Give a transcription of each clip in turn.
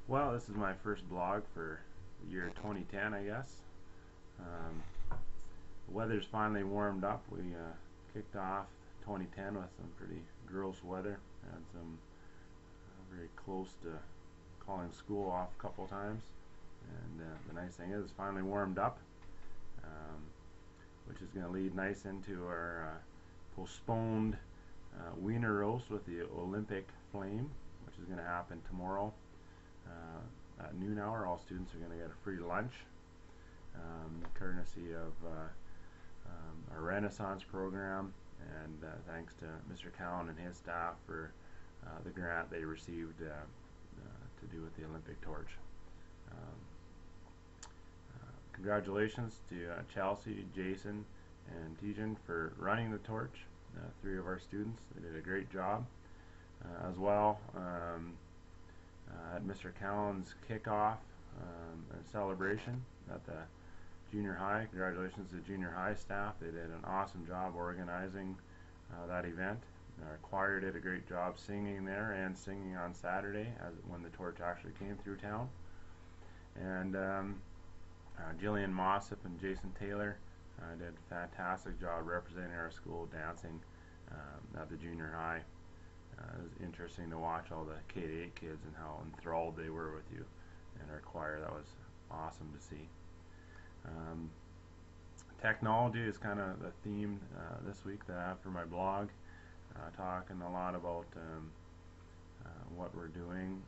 Well, this is my first blog for the year 2010, I guess. Um, the weather's finally warmed up. We kicked off 2010 with some pretty gross weather. Had some very close to calling school off a couple times. And the nice thing is, it's finally warmed up, um, which is going to lead nice into our postponed Wiener roast with the Olympic flame, which is going to happen tomorrow. At noon hour, all students are going to get a free lunch, courtesy of our Renaissance program, and thanks to Mr. Cowan and his staff for the grant they received to do with the Olympic torch. Congratulations to Chelsea, Jason, and Tijan for running the torch. 3 of our students, they did a great job. As well, at Mr. Cowan's kickoff and celebration at the junior high. Congratulations to the junior high staff. They did an awesome job organizing that event. Our choir did a great job singing there and singing on Saturday when the torch actually came through town. And Jillian Mossop and Jason Taylor did a fantastic job representing our school dancing at the junior high. It was interesting to watch all the K-8 kids and how enthralled they were with you and our choir. That was awesome to see. Technology is kind of the theme this week that I have for my blog. Talking a lot about what we're doing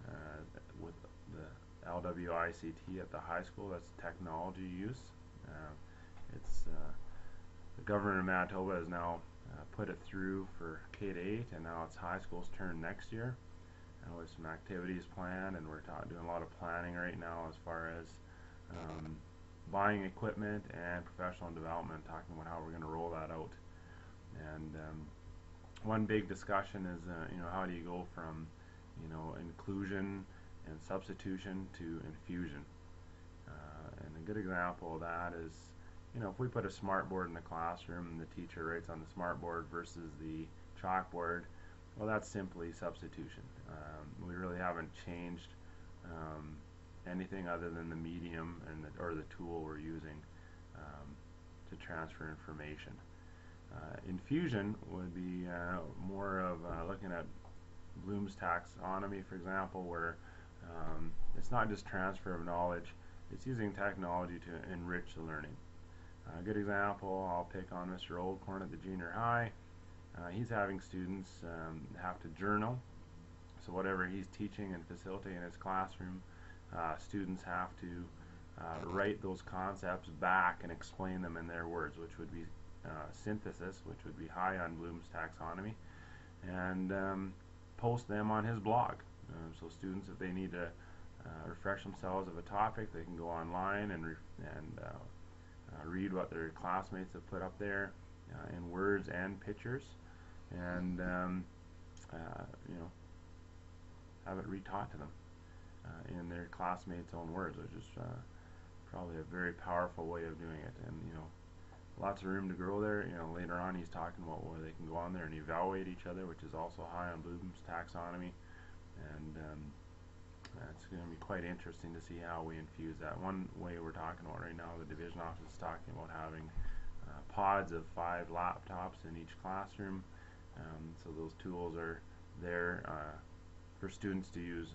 with the LWICT at the high school. That's technology use. The government of Manitoba has now put it through for K-8, and now it's high school's turn next year. With some activities planned, and we're doing a lot of planning right now as far as buying equipment and professional development, talking about how we're going to roll that out. And one big discussion is, how do you go from, inclusion and substitution to infusion? And a good example of that is, if we put a smartboard in the classroom and the teacher writes on the smartboard versus the chalkboard, well, that's simply substitution. We really haven't changed anything other than the medium and or the tool we're using to transfer information. Infusion would be more of looking at Bloom's taxonomy, for example, where it's not just transfer of knowledge, it's using technology to enrich the learning. A good example, I'll pick on Mr. Oldcorn at the junior high. He's having students have to journal. So whatever he's teaching and facilitating in his classroom, students have to write those concepts back and explain them in their words, which would be synthesis, which would be high on Bloom's taxonomy, and post them on his blog. So students, if they need to refresh themselves of a topic, they can go online and read what their classmates have put up there in words and pictures, and have it retaught to them in their classmates' own words, which is probably a very powerful way of doing it. And lots of room to grow there. Later on he's talking about where they can go on there and evaluate each other, which is also high on Bloom's taxonomy, and it's going to be quite interesting to see how we infuse that. One way we're talking about right now, the division office is talking about having pods of 5 laptops in each classroom, so those tools are there for students to use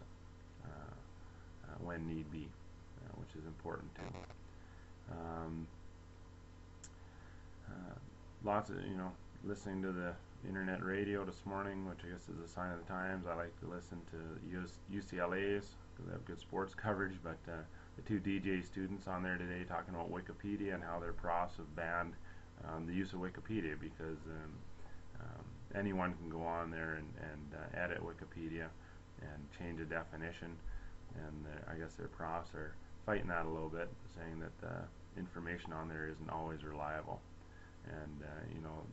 when need be, which is important too. Lots of, listening to the internet radio this morning, which I guess is a sign of the times. I like to listen to UCLA's, because they have good sports coverage, but the 2 DJ students on there today talking about Wikipedia and how their profs have banned the use of Wikipedia because anyone can go on there and edit Wikipedia and change a definition, and I guess their profs are fighting that a little bit, saying that the information on there isn't always reliable. And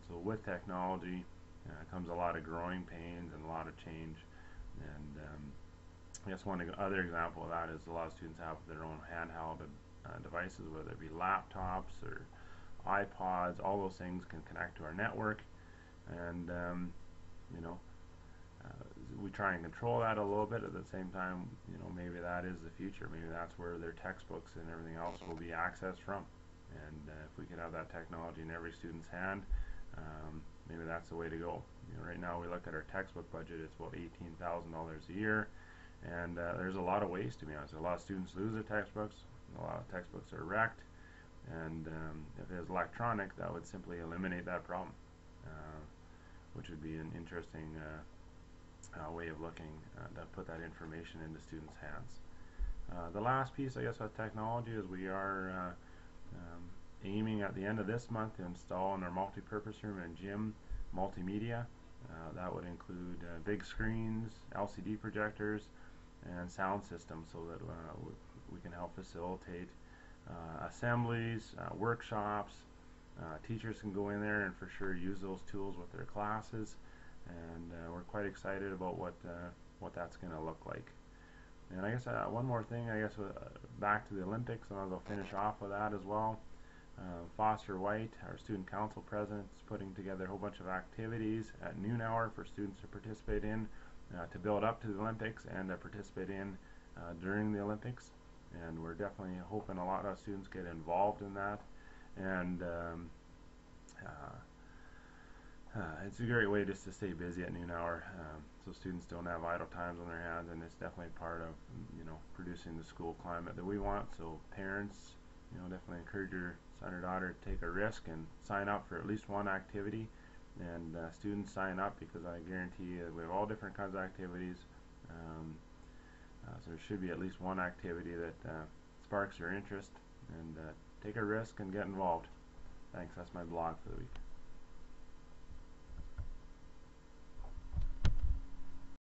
so with technology comes a lot of growing pains and a lot of change. And I guess one other example of that is a lot of students have their own handheld devices, whether it be laptops or iPods. All those things can connect to our network, and we try and control that a little bit. At the same time, you know, maybe that is the future. Maybe that's where their textbooks and everything else will be accessed from. And if we could have that technology in every student's hand, maybe that's the way to go. You know, right now we look at our textbook budget; it's about $18,000 a year, and there's a lot of waste. To be honest, a lot of students lose their textbooks. A lot of textbooks are wrecked, and if it was electronic, that would simply eliminate that problem, which would be an interesting way of looking to put that information into students' hands. The last piece, I guess, with technology is we are aiming at the end of this month to install in our multi-purpose room and gym multimedia. That would include big screens, LCD projectors, and sound systems, so that we can help facilitate assemblies, workshops. Teachers can go in there and for sure use those tools with their classes, and we're quite excited about what that's going to look like. And I guess one more thing, I guess, back to the Olympics, and I'll finish off with that as well. Foster White, our student council president, is putting together a whole bunch of activities at noon hour for students to participate in, to build up to the Olympics and to participate in during the Olympics. And we're definitely hoping a lot of students get involved in that. And it's a great way just to stay busy at noon hour, so students don't have idle times on their hands, and it's definitely part of, you know, producing the school climate that we want. So parents, you know, definitely encourage your son or daughter to take a risk and sign up for at least one activity, and students sign up, because I guarantee you we have all different kinds of activities, so there should be at least one activity that sparks your interest, and take a risk and get involved. Thanks. That's my blog for the week.